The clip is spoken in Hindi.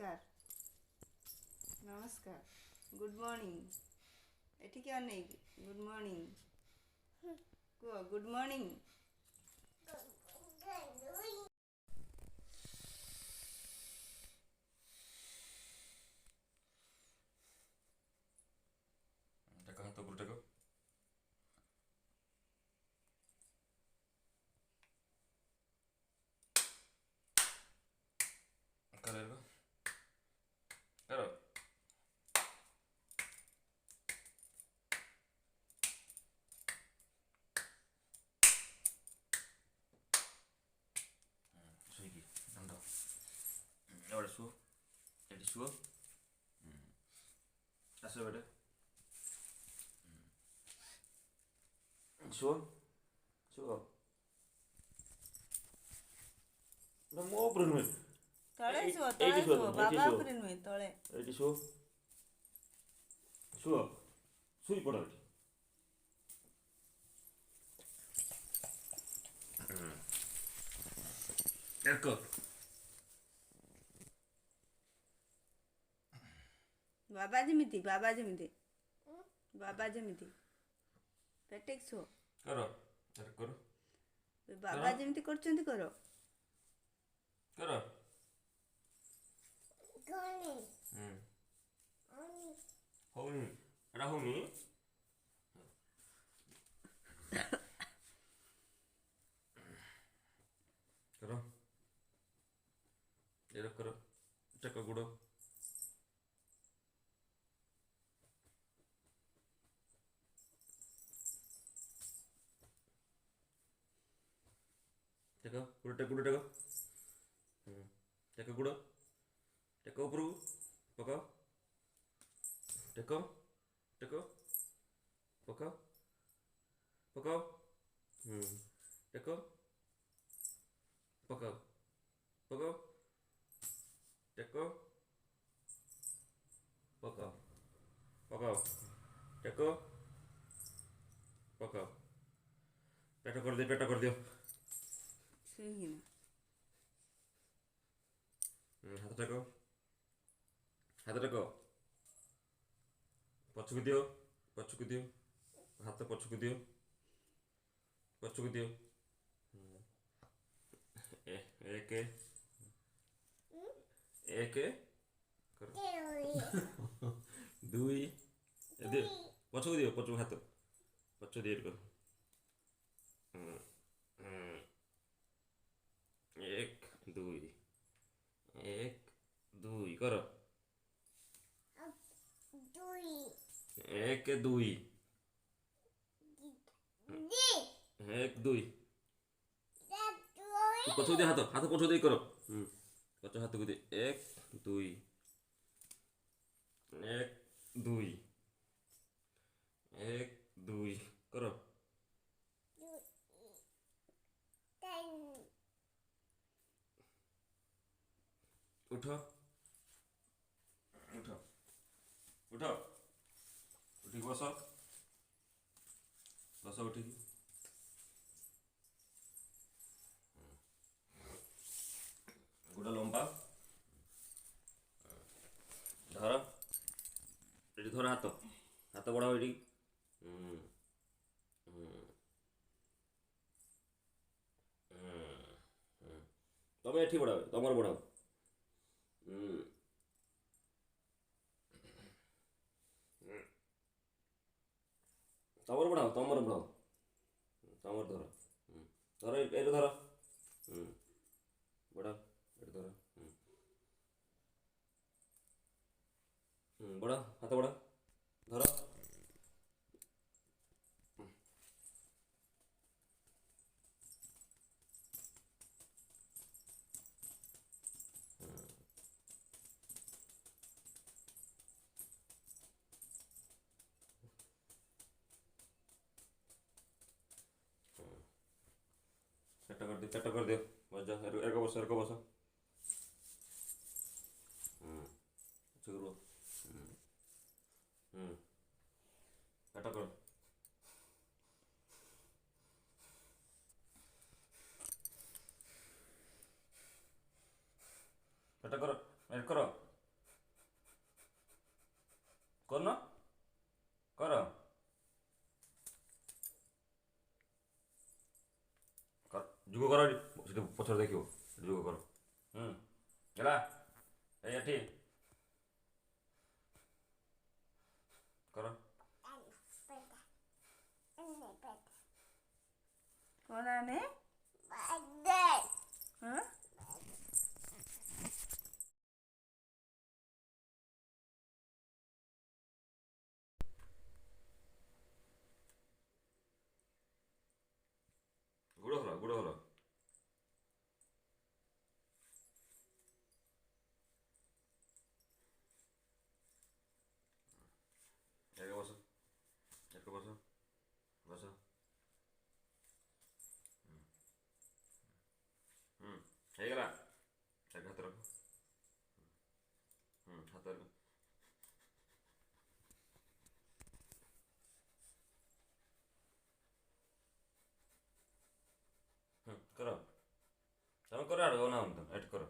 नमस्कार नमस्कार गुड मॉर्निंग एठिके अनेक गुड मॉर्निंग कुह good morning Teka hato bro teka. Karo ergo. Karo. Suigi. Ando. Ahora suo. Eddie suo. Aso beda. Suo. Suo. Na mo bro nuai. तळे Eighty सुव eighty तळे suo. सुव 80 बाबा suo. उपरे नुहे तळे Eddie suo. Suo. Sui poda eଠି. Erko. बाबा जेमिति बाबा जेमिति पेटेक सुव Karo. Erko karo. बाबा जेमिति करचंदी करो Karo. Homi. Ada homi. Karo. Erko karo. Teka gudo. Teka gudo teka. Teka gudo. Teka upru. Paka. Teka. Teka. Paka. Paka. Teka. Paka. Paka. Teka. Paka. Paka. Teka. Paka. Peta कर दियो सुही ना हाथ टेको पछुक दियो हाथ पछुक दियो एक कर दुई दे पछुक दियो हाथ पछु दियो कर एक दुई कर एक दुई पछु दे हाथ पछु दे कर पछु हाथ को दे एक दुई कर उठ उठी बस उठी गोटा लंबा धर ये धर हाथ बढ़ाओ ये तुम ये बढ़ाओ तुम बढ़ाओ तमर बढ़ाओ तमर धर धर ये धर बढ़ा ये धर बढ़ा हाथ बढ़ा धर पेट कर दियो बस जा एरको बस पेट कर पेट कर କରୁନ କର ଯୁଗ କର ସେଠି ପଛରେ ଦେଖିବ ଯୁଗ କର ହେଲା ଏଇ ଏଠି କର କ'ଣ ଆନେ ହଁ ଗୁଡ଼ ହଲ ଏକ ବସ ବସ ହେଇଗଲା ଏକ ହାତ ରଖ ହାତ ରଖ କର ତମେ କର ଆଡ଼େ ଅନାଉନି ତମେ ଏଠି କର